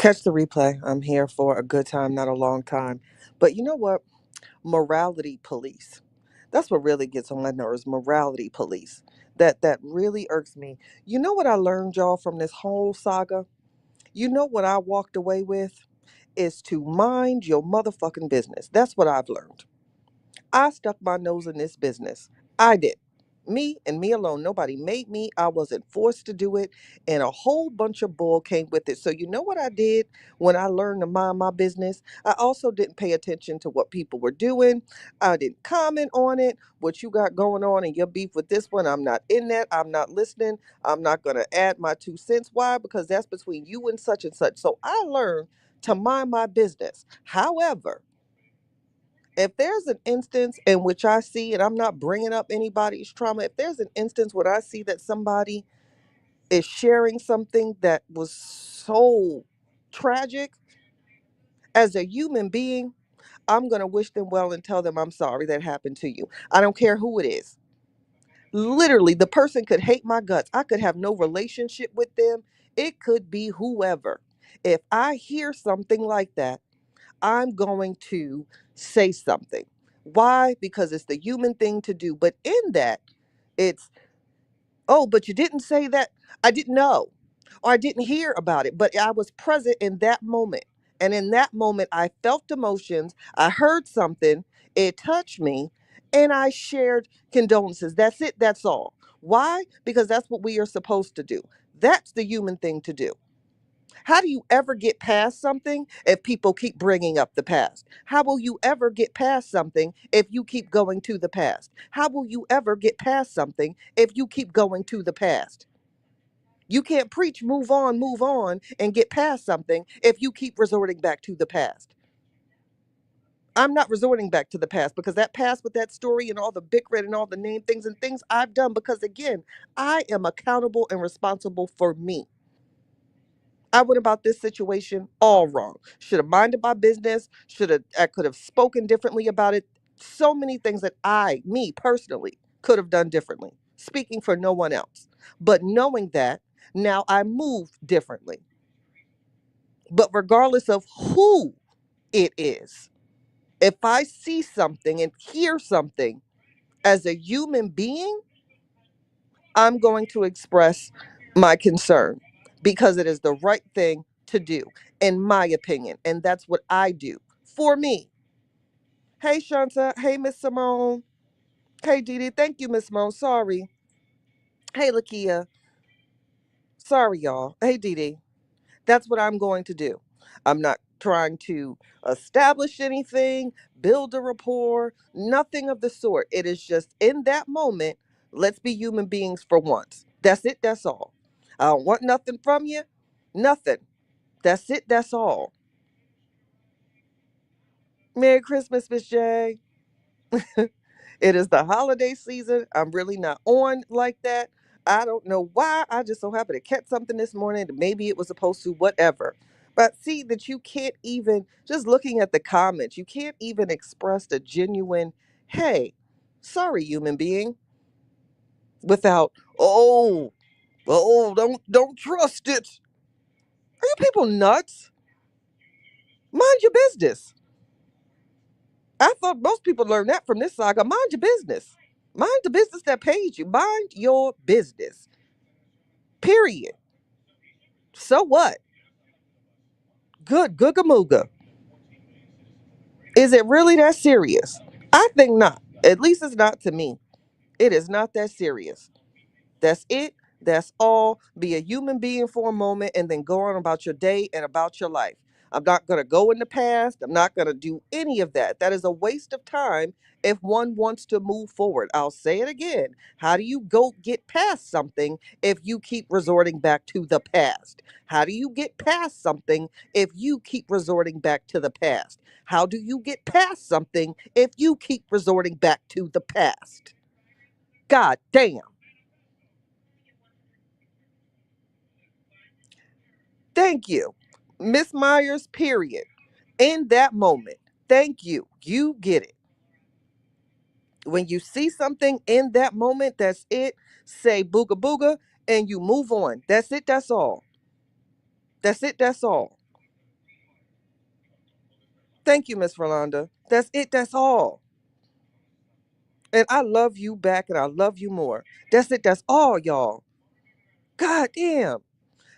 Catch the replay. I'm here for a good time, not a long time. But you know what? Morality police. That's what really gets on my nerves. Morality police. That really irks me. You know what I learned, y'all, from this whole saga? You know what I walked away with? Is to mind your motherfucking business. That's what I've learned. I stuck my nose in this business. I did. Me and me alone. Nobody made me. I wasn't forced to do it. And a whole bunch of bull came with it. So, you know what I did when I learned to mind my business? I also didn't pay attention to what people were doing. I didn't comment on it. What you got going on and your beef with this one, I'm not in that. I'm not listening. I'm not going to add my 2 cents. Why? Because that's between you and such and such. So I learned to mind my business. However, if there's an instance in which I see, and I'm not bringing up anybody's trauma, if there's an instance where I see that somebody is sharing something that was so tragic, as a human being, I'm going to wish them well and tell them I'm sorry that happened to you. I don't care who it is. Literally, the person could hate my guts. I could have no relationship with them. It could be whoever. If I hear something like that, I'm going to say something. Why? Because it's the human thing to do. But in that, it's, oh, but you didn't say that. I didn't know, or I didn't hear about it, but I was present in that moment. And in that moment, I felt emotions. I heard something. It touched me. And I shared condolences. That's it. That's all. Why? Because that's what we are supposed to do. That's the human thing to do. How do you ever get past something if people keep bringing up the past? How will you ever get past something if you keep going to the past? How will you ever get past something if you keep going to the past? You can't preach move on, and get past something if you keep resorting back to the past. I'm not resorting back to the past because that past with that story and all the bickering and all the name things and things I've done, because again, I am accountable and responsible for me. I went about this situation all wrong. Should have minded my business. I could have spoken differently about it. So many things that me personally, could have done differently. Speaking for no one else. But knowing that, now I move differently. But regardless of who it is, if I see something and hear something as a human being, I'm going to express my concern because it is the right thing to do, in my opinion. And that's what I do for me. Hey, Shanta. Hey, Miss Simone. Hey, Dee Dee. Thank you, Miss Simone. Sorry. Hey, Lakia. Sorry, y'all. Hey, Dee Dee. That's what I'm going to do. I'm not trying to establish anything, build a rapport, nothing of the sort. It is just in that moment, let's be human beings for once. That's it. That's all. I don't want nothing from you. Nothing. That's it. That's all. Merry Christmas, Miss J. It is the holiday season. I'm really not on like that. I don't know why. I just so happened to catch something this morning. Maybe it was supposed to, whatever. But see that you can't even, just looking at the comments, you can't even express a genuine, hey, sorry, human being, without, don't trust it. Are you people nuts? Mind your business. I thought most people learned that from this saga. Mind your business. Mind the business that pays you. Mind your business. Period. So what? Good googa. Is it really that serious? I think not. At least it's not to me. It is not that serious. That's it. That's all. Be a human being for a moment and then go on about your day and about your life. I'm not going to go in the past. I'm not going to do any of that. That is a waste of time if one wants to move forward. I'll say it again. How do you go get past something if you keep resorting back to the past? How do you get past something if you keep resorting back to the past? How do you get past something if you keep resorting back to the past? God damn. Thank you. Miss Myers, period. In that moment, thank you. You get it. When you see something in that moment, that's it. Say booga booga and you move on. That's it. That's all. That's it. That's all. Thank you, Miss Rolanda. That's it. That's all. And I love you back and I love you more. That's it. That's all, y'all. God damn.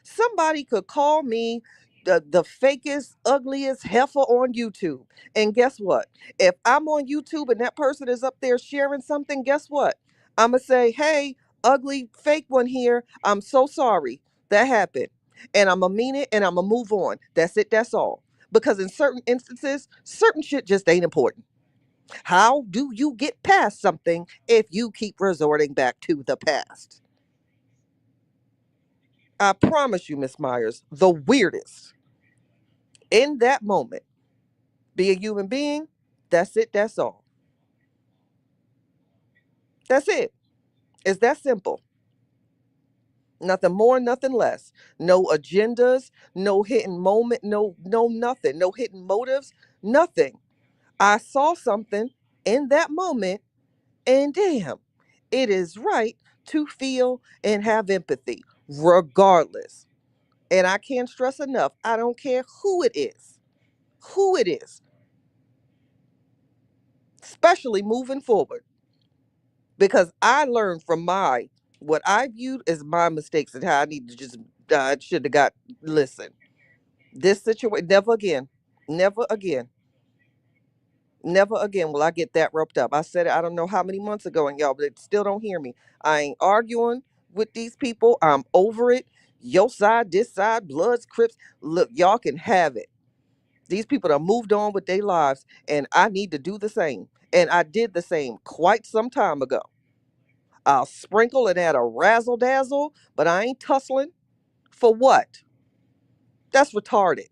Somebody could call me the fakest, ugliest heifer on YouTube. And guess what? If I'm on YouTube and that person is up there sharing something, guess what? I'm going to say, hey, ugly, fake one here. I'm so sorry that happened. And I'm going to mean it and I'm going to move on. That's it. That's all. Because in certain instances, certain shit just ain't important. How do you get past something if you keep resorting back to the past? I promise you, Miss Myers, the weirdest in that moment, be a human being, that's it, that's all. That's it. It's that simple. Nothing more, nothing less. No agendas, no hidden moment, no nothing, no hidden motives, nothing. I saw something in that moment and damn, it is right to feel and have empathy regardless. And I can't stress enough, I don't care who it is. Who it is, especially moving forward. Because I learned from my what I viewed as my mistakes and how I need to just I should have got listen. This situation never again. Never again. Never again will I get that roped up. I said it I don't know how many months ago and y'all, but it still don't hear me. I ain't arguing with these people. I'm over it. Your side, this side, Bloods, Crips. Look, y'all can have it. These people have moved on with their lives, and I need to do the same. And I did the same quite some time ago. I'll sprinkle and add a razzle dazzle, but I ain't tussling. For what? That's retarded.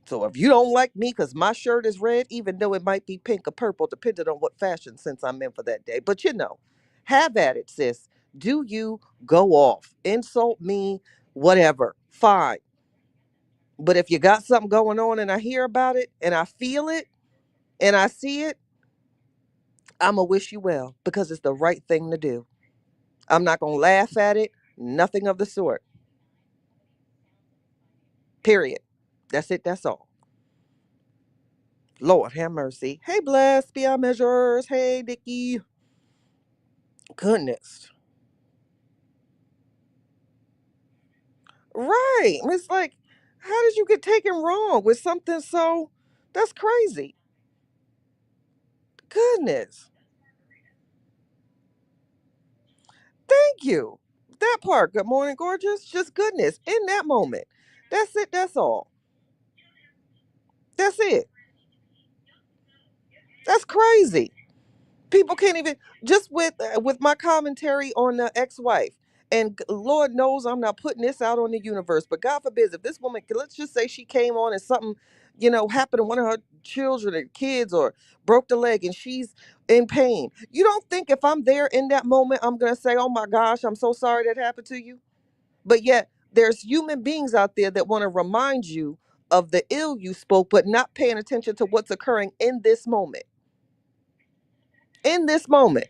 So if you don't like me because my shirt is red, even though it might be pink or purple, depending on what fashion sense I'm in for that day. But have at it, sis. Do you go off? Insult me, whatever. Fine. But if you got something going on and I hear about it and I feel it and I see it, I'm going to wish you well because it's the right thing to do. I'm not going to laugh at it. Nothing of the sort. Period. That's it. That's all. Lord have mercy. Hey, blessed be our measures. Hey, Nikki. Goodness. Right. It's like, how did you get taken wrong with something so that's crazy? Goodness. Thank you. That part. Good morning, gorgeous. Just goodness in that moment. That's it. That's all. That's it. That's crazy. People can't even just with my commentary on the ex-wife. And Lord knows I'm not putting this out on the universe, but God forbid if this woman, let's just say she came on and something, happened to one of her children or kids or broke the leg and she's in pain. You don't think if I'm there in that moment, I'm gonna say, "Oh my gosh, I'm so sorry that happened to you." But yet there's human beings out there that want to remind you of the ill you spoke, but not paying attention to what's occurring in this moment. In this moment.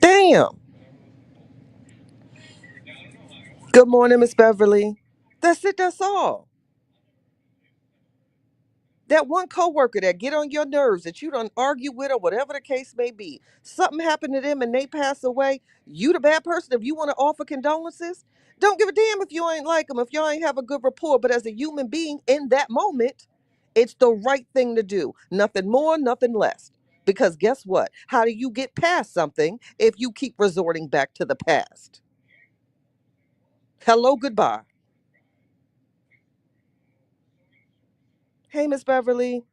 Damn. Good morning, Miss Beverly. That's it. That's all. That one coworker that get on your nerves that you don't argue with or whatever the case may be. Something happened to them and they pass away. You the bad person if you want to offer condolences. Don't give a damn if you ain't like them, if y'all ain't have a good rapport. But as a human being in that moment, it's the right thing to do. Nothing more, nothing less. Because guess what? How do you get past something if you keep resorting back to the past? Hello, goodbye. Hey, Miss Beverly.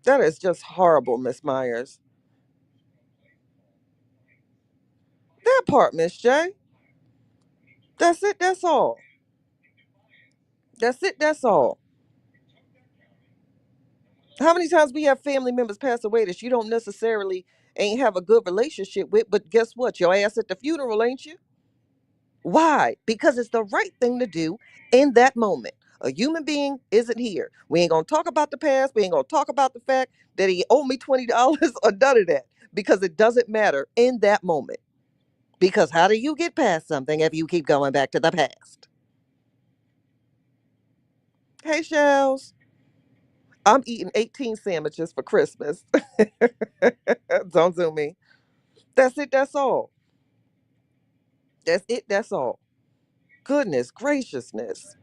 That is just horrible, Miss Myers. That part, Miss J. That's it. That's all. That's it. That's all. How many times we have family members pass away that you don't necessarily ain't have a good relationship with, but guess what? Your ass at the funeral, ain't you? Why? Because it's the right thing to do in that moment. A human being isn't here. We ain't gonna talk about the past. We ain't gonna talk about the fact that he owed me $20 or none of that because it doesn't matter in that moment. Because how do you get past something if you keep going back to the past? Hey, Shells, I'm eating 18 sandwiches for Christmas. Don't do me. That's it. That's all. That's it. That's all. Goodness graciousness.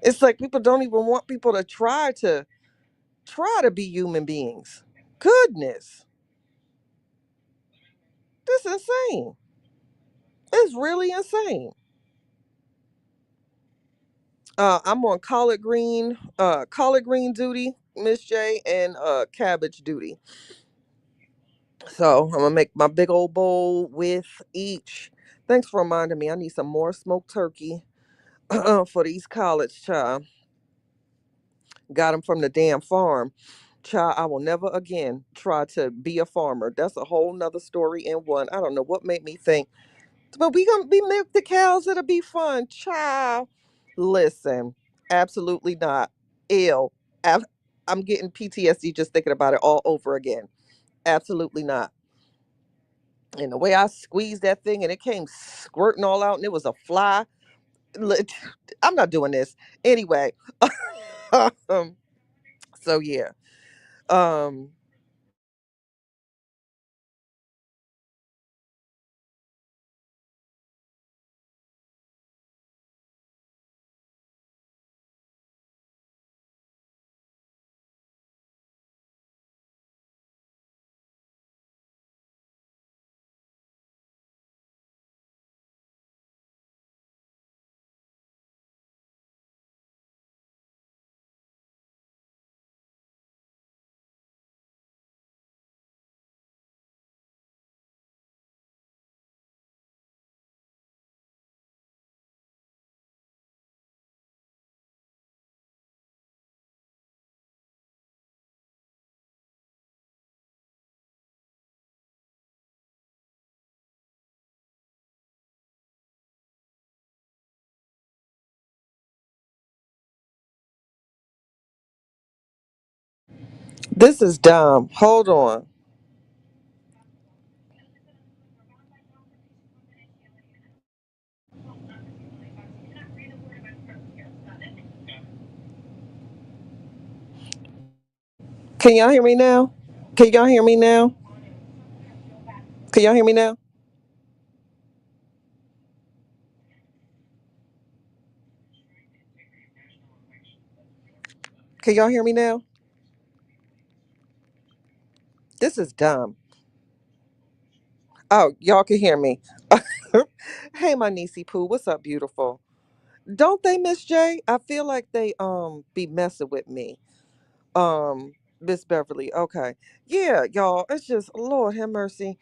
It's like people don't even want people to try to be human beings. Goodness. This is insane. It's really insane. I'm on collard green duty, Miss J, and cabbage duty. So I'm gonna make my big old bowl with each. Thanks for reminding me. I need some more smoked turkey for these college child. Got them from the damn farm. Child, I will never again try to be a farmer. That's a whole nother story in one. I don't know what made me think, but we gonna be milk the cows. It'll be fun, child. Listen, absolutely not. Ill. Ab- I'm getting PTSD just thinking about it all over again. Absolutely not. And the way I squeezed that thing and it came squirting all out and it was a fly. Lit- I'm not doing this anyway. um, so yeah. Um, this is dumb. Hold on. Can y'all hear me now? Can y'all hear me now? Can y'all hear me now? Can y'all hear me now? This is dumb. Oh, y'all can hear me. Hey, my niecey poo, what's up, beautiful? Don't they, Miss J? I feel like they be messing with me. Miss Beverly. Okay, yeah, y'all. It's just Lord have mercy.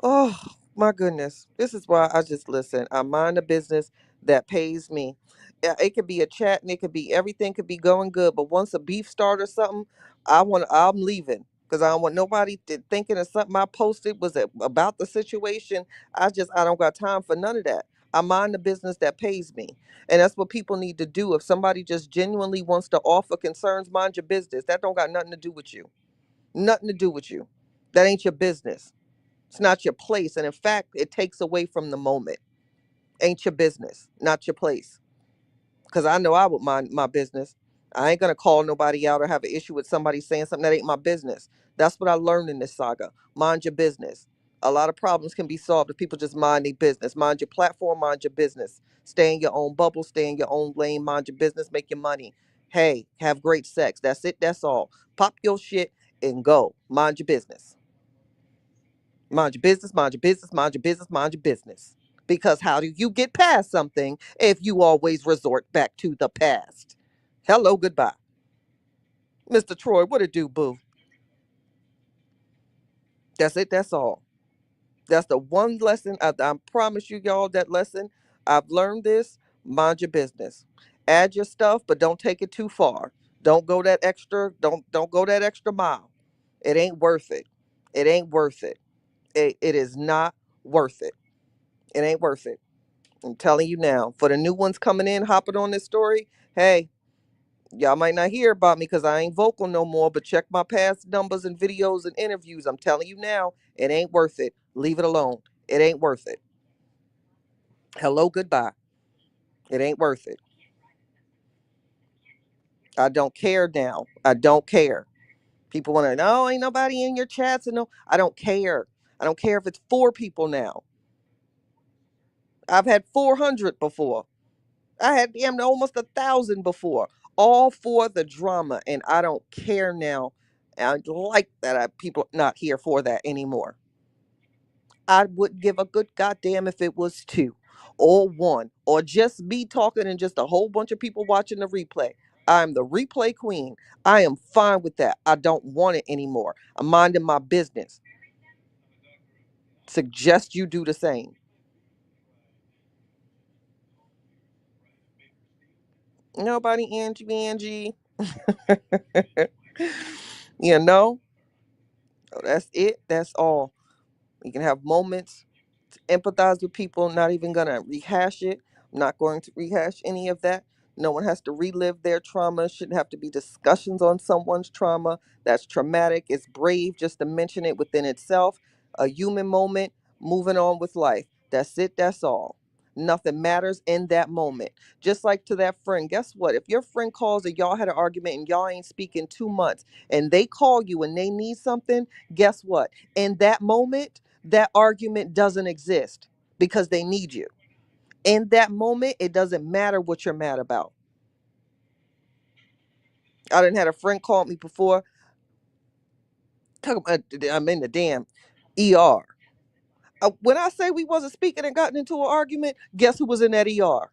Oh my goodness. This is why I just listen. I mind a business that pays me. Yeah, it could be a chat and it could be everything could be going good, but once a beef start or something, I'm leaving because I don't want nobody thinking of something I posted was about the situation. I don't got time for none of that. I mind the business that pays me. And that's what people need to do. If somebody just genuinely wants to offer concerns, mind your business. That don't got nothing to do with you. Nothing to do with you. That ain't your business. It's not your place. And in fact, it takes away from the moment. Ain't your business, not your place. Because I know I would mind my business. I ain't going to call nobody out or have an issue with somebody saying something that ain't my business. That's what I learned in this saga. Mind your business. A lot of problems can be solved if people just mind their business. Mind your platform, mind your business. Stay in your own bubble, stay in your own lane, mind your business, make your money. Hey, have great sex. That's it, that's all. Pop your shit and go. Mind your business. Mind your business, mind your business, mind your business, mind your business. Because how do you get past something if you always resort back to the past? Hello, goodbye. Mr. Troy, what it do, boo? That's it, that's all. That's the one lesson. I promise you, y'all, that lesson. I've learned this. Mind your business. Add your stuff, but don't take it too far. Don't go that extra, don't go that extra mile. It ain't worth it. It ain't worth it. It is not worth it. It ain't worth it. I'm telling you now, for the new ones coming in, hopping on this story, hey, y'all might not hear about me because I ain't vocal no more, but check my past numbers and videos and interviews. I'm telling you now, it ain't worth it. Leave it alone. It ain't worth it. Hello, goodbye. It ain't worth it. I don't care now. I don't care. People want to know, ain't nobody in your chats and no, I don't care. I don't care if it's 4 people now. I've had 400 before. I had damn near almost 1,000 before. All for the drama, and I don't care now. I like that people not here for that anymore. I wouldn't give a good goddamn if it was 2 or 1 or just me talking and just a whole bunch of people watching the replay. I'm the replay queen. I am fine with that. I don't want it anymore. I'm minding my business. Suggest you do the same. Nobody, Angie. you know, that's it. That's all. You can have moments empathize with people. Not even gonna rehash it. I'm not going to rehash any of that. No one has to relive their trauma. Shouldn't have to be discussions on someone's trauma. That's traumatic. It's brave just to mention it within itself. A human moment, moving on with life. That's it. That's all. Nothing matters in that moment. Just like to that friend. Guess what? If your friend calls and y'all had an argument and y'all ain't speaking 2 months and they call you and they need something, guess what? In that moment, that argument doesn't exist because they need you. In that moment, it doesn't matter what you're mad about. I didn't had a friend call me before. Talk about I'm in the damn ER. When I say we wasn't speaking and gotten into an argument, guess who was in that ER?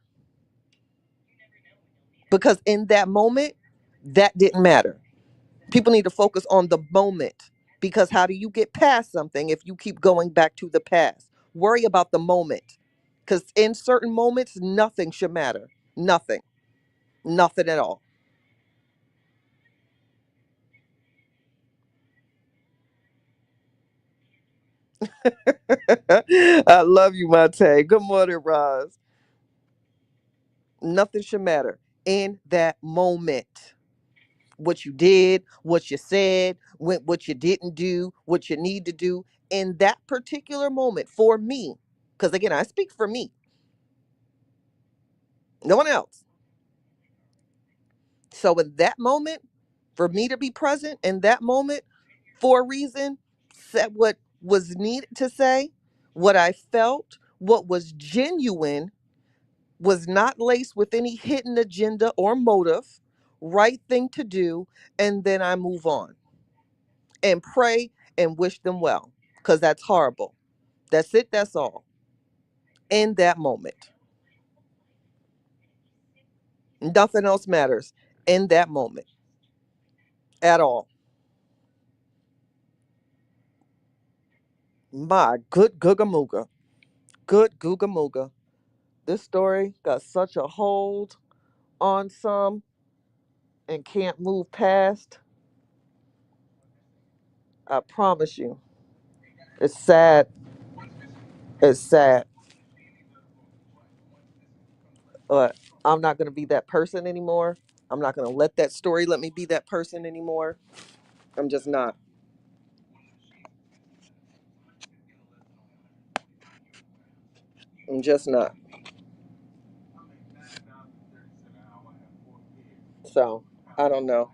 Because in that moment, that didn't matter. People need to focus on the moment because how do you get past something if you keep going back to the past? Worry about the moment because in certain moments, nothing should matter. Nothing. Nothing at all. I love you, Monte. Good morning, Roz. Nothing should matter in that moment. What you did, what you said, what you didn't do, what you need to do in that particular moment for me. Because again, I speak for me, no one else. So in that moment, for me to be present in that moment for a reason, said what was needed to say, what I felt, what was genuine, was not laced with any hidden agenda or motive, right thing to do, and then I move on and pray and wish them well because that's horrible. That's it, that's all. In that moment, nothing else matters in that moment at all. My good Googa Mooga. Good Googa Mooga. This story got such a hold on some and can't move past. I promise you. It's sad. It's sad. But I'm not going to be that person anymore. I'm not going to let that story let me be that person anymore. I'm just not. I'm just not. So, I don't know.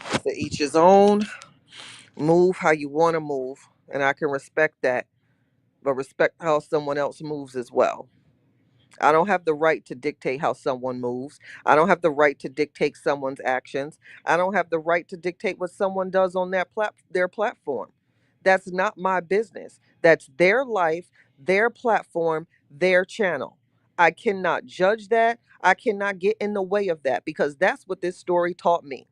To each his own. Move how you want to move. And I can respect that, but respect how someone else moves as well. I don't have the right to dictate how someone moves. I don't have the right to dictate someone's actions. I don't have the right to dictate what someone does on their platform. That's not my business. That's their life, their platform, their channel. I cannot judge that. I cannot get in the way of that because that's what this story taught me.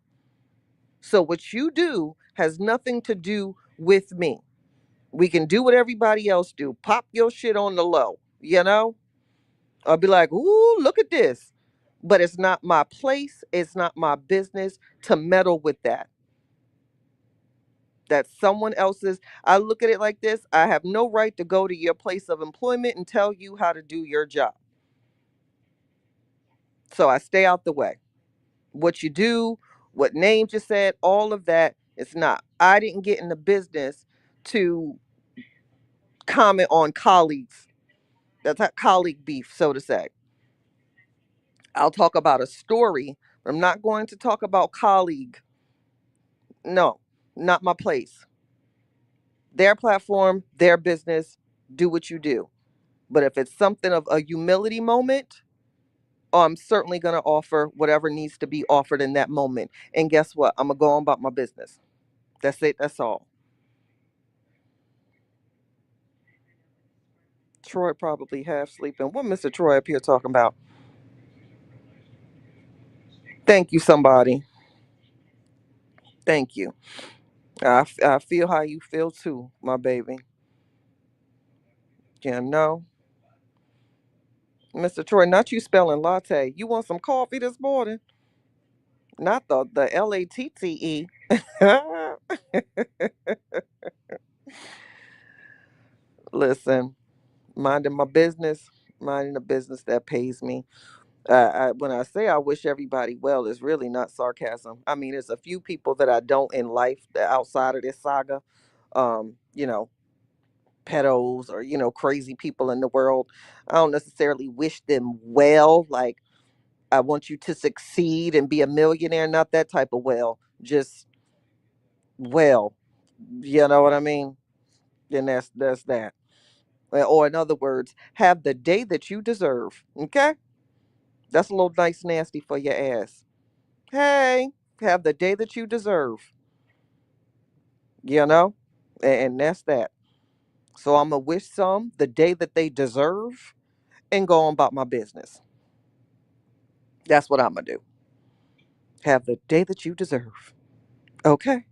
So what you do has nothing to do with me. We can do what everybody else do. Pop your shit on the low, you know? I'll be like, ooh, look at this. But it's not my place. It's not my business to meddle with that. That's someone else's. I look at it like this: I have no right to go to your place of employment and tell you how to do your job. So I stay out the way. What you do, what names you said, all of that, it's not. I didn't get in the business to comment on colleagues. That's not colleague beef, so to say. I'll talk about a story, but I'm not going to talk about colleague. No, not my place. Their platform, their business, do what you do. But if it's something of a humility moment, I'm certainly going to offer whatever needs to be offered in that moment. And guess what? I'm going to go on about my business. That's it. That's all. Troy probably half sleeping. What Mr. Troy up here talking about? Thank you, somebody. Thank you. I feel how you feel too, my baby. Yeah, no. Mr. Troy, not you spelling latte. You want some coffee this morning? Not the Latte. Listen, minding my business, minding the business that pays me. When I say I wish everybody well, it's really not sarcasm. I mean, there's a few people that I don't in life outside of this saga. You know, pedos or crazy people in the world. I don't necessarily wish them well. Like I want you to succeed and be a millionaire. Not that type of well. Just well. You know what I mean? And that's that. Or in other words, have the day that you deserve. Okay, that's a little nice nasty for your ass. Hey, have the day that you deserve, you know? And that's that. So I'm going to wish some the day that they deserve and go on about my business. That's what I'm going to do. Have the day that you deserve. Okay.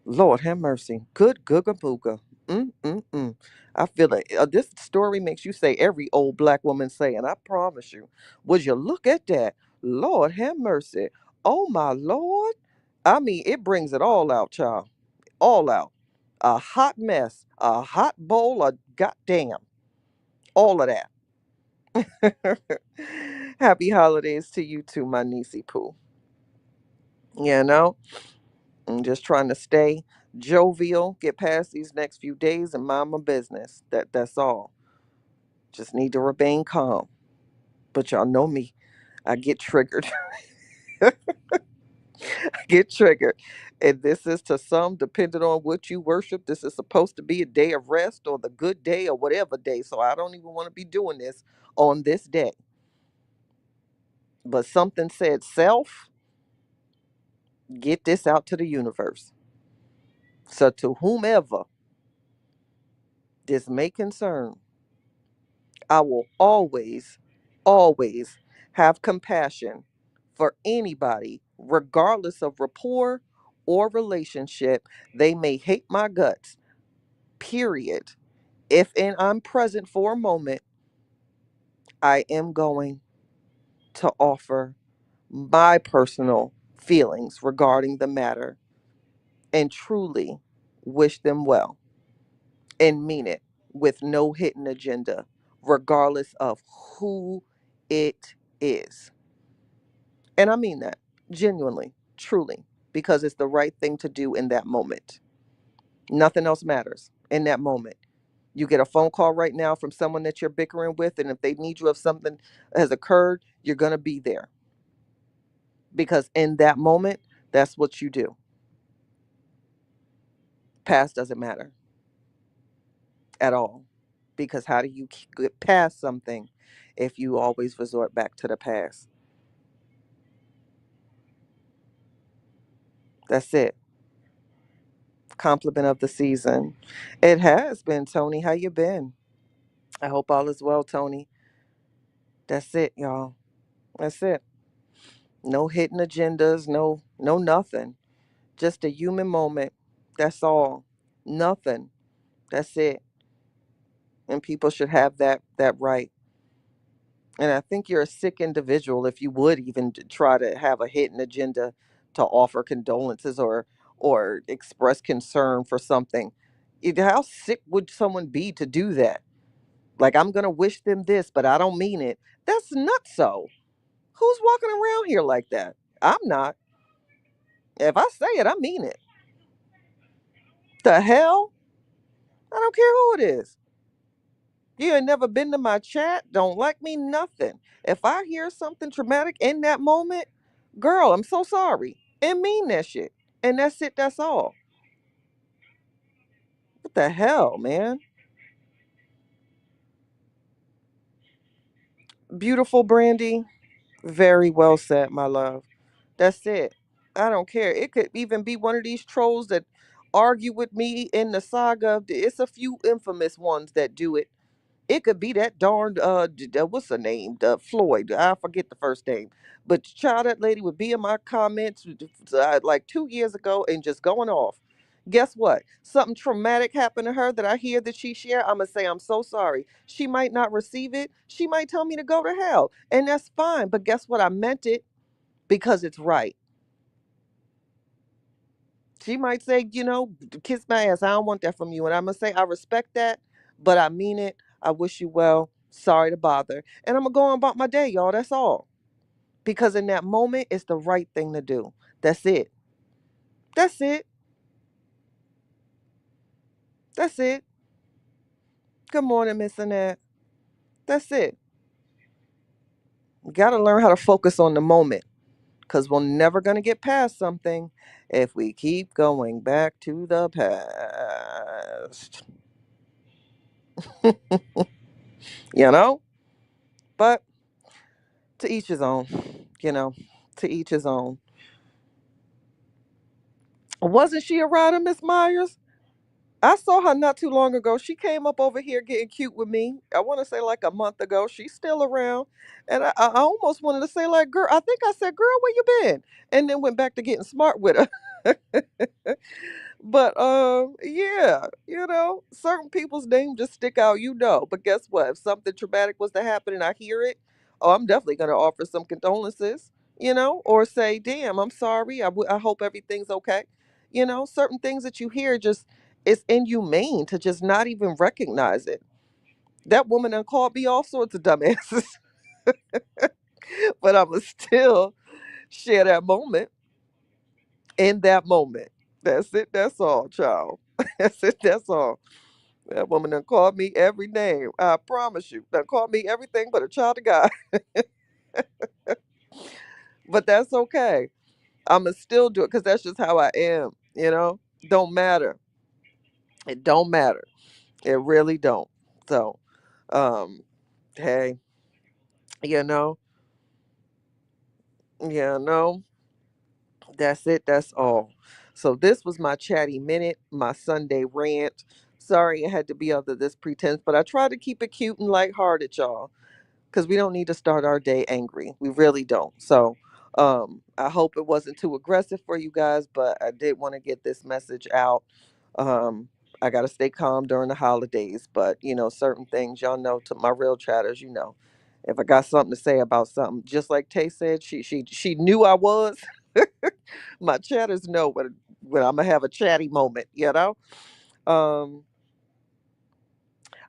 Lord have mercy. Good googa booga. Mm. I feel it. This story makes you say every old black woman saying, I promise you. Would you look at that? Lord have mercy. Oh my Lord. I mean, it brings it all out, child. All out. A hot mess, a hot bowl of goddamn. All of that. Happy holidays to you too, my niecey poo. You know? I'm just trying to stay jovial, get past these next few days and mind my business. That's all. Just need to remain calm. But y'all know me. I get triggered. I get triggered. And this is to some, depending on what you worship, this is supposed to be a day of rest or the good day or whatever day. So I don't even want to be doing this on this day. But something said, self, get this out to the universe. So to whomever this may concern, I will always, always have compassion for anybody, regardless of rapport or relationship. They may hate my guts, period. If and I'm present for a moment, I am going to offer my personal feelings regarding the matter and truly wish them well and mean it with no hidden agenda, regardless of who it is. And I mean that genuinely, truly, because it's the right thing to do in that moment. Nothing else matters in that moment. You get a phone call right now from someone that you're bickering with, and if they need you, if something has occurred, you're going to be there because in that moment, that's what you do. Past doesn't matter at all because how do you get past something if you always resort back to the past? That's it. Compliment of the season. It has been, Tony. How you been? I hope all is well, Tony. That's it, y'all. That's it. No hidden agendas, no nothing. Just a human moment. That's all. Nothing. That's it. And people should have that right. And I think you're a sick individual if you would even try to have a hidden agenda to offer condolences or express concern for something. How sick would someone be to do that? Like, I'm gonna wish them this, but I don't mean it. That's nuts. So who's walking around here like that? I'm not. If I say it, I mean it. The hell? I don't care who it is. You ain't never been to my chat, don't like me, nothing. If I hear something traumatic in that moment, girl, I'm so sorry. And mean that shit. And that's it, that's all. What the hell, man? Beautiful Brandy. Very well said, my love. That's it. I don't care. It could even be one of these trolls that argue with me in the saga. It's a few infamous ones that do it. It could be that darned what's her name? Floyd. I forget the first name. But child, that lady would be in my comments like 2 years ago and just going off. Guess what? Something traumatic happened to her that I hear that she shared. I'm gonna say I'm so sorry. She might not receive it. She might tell me to go to hell, and that's fine. But guess what? I meant it because it's right. She might say, kiss my ass. I don't want that from you. And I'm going to say, I respect that, but I mean it. I wish you well. Sorry to bother. And I'm going to go on about my day, y'all. That's all. Because in that moment, it's the right thing to do. That's it. That's it. That's it. Good morning, Miss Annette. That's it. Got to learn how to focus on the moment because we're never going to get past something if we keep going back to the past. you know? But to each his own, you know, to each his own. Wasn't she a rider, Miss Myers? I saw her not too long ago. She came up over here getting cute with me. I want to say like a month ago. She's still around. And I almost wanted to say, like, girl, I think I said, girl, where you been? And then went back to getting smart with her. But yeah, certain people's names just stick out. But guess what? If something traumatic was to happen and I hear it, oh, I'm definitely gonna offer some condolences, or say, damn, I'm sorry. I hope everything's okay. Certain things that you hear just it's inhumane to just not even recognize it. That woman done called me all sorts of dumbasses, but I'ma still share that moment in that moment. That's it. That's all, child. That's it. That's all. That woman done called me every name. I promise you. Done called me everything but a child of God. But that's okay. I'ma still do it because that's just how I am. Don't matter. It don't matter. It really don't. So, um, hey, you know, no, that's it. That's all. So this was my chatty minute, my Sunday rant. Sorry it had to be under this pretense, but I tried to keep it cute and lighthearted, y'all, because we don't need to start our day angry. We really don't. So I hope it wasn't too aggressive for you guys, but I did want to get this message out. Um, I got to stay calm during the holidays, but certain things, y'all know, to my real chatters, if I got something to say about something, just like Tay said, she knew I was. My chatters know when I'm gonna have a chatty moment. Um,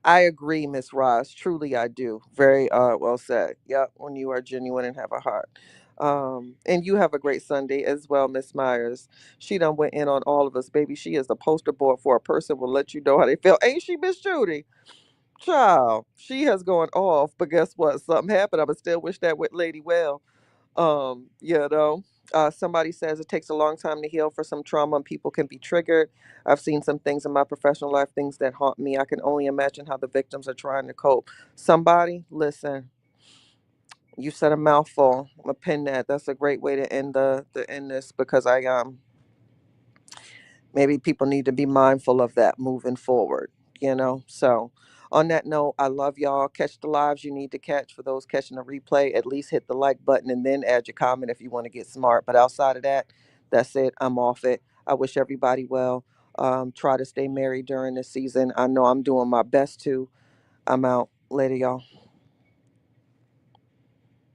I agree, Miss Ross. Truly, I do. Very well said. Yep, when you are genuine and have a heart. And you have a great Sunday as well, Miss Myers. She done went in on all of us, baby. She is the poster board for a person will let you know how they feel. Ain't she, Miss Judy? Child, she has gone off, but guess what? Something happened. I would still wish that with Lady well. You know, somebody says it takes a long time to heal for some trauma and people can be triggered. I've seen some things in my professional life, things that haunt me. I can only imagine how the victims are trying to cope. Somebody, listen, you said a mouthful. I'm gonna pin that. That's a great way to end the end this because I maybe people need to be mindful of that moving forward. So on that note, I love y'all. Catch the lives you need to catch. For those catching the replay, at least hit the like button and then add your comment if you want to get smart. But outside of that, that's it. I'm off it. I wish everybody well. Try to stay merry during this season. I know I'm doing my best to. I'm out. Later, y'all.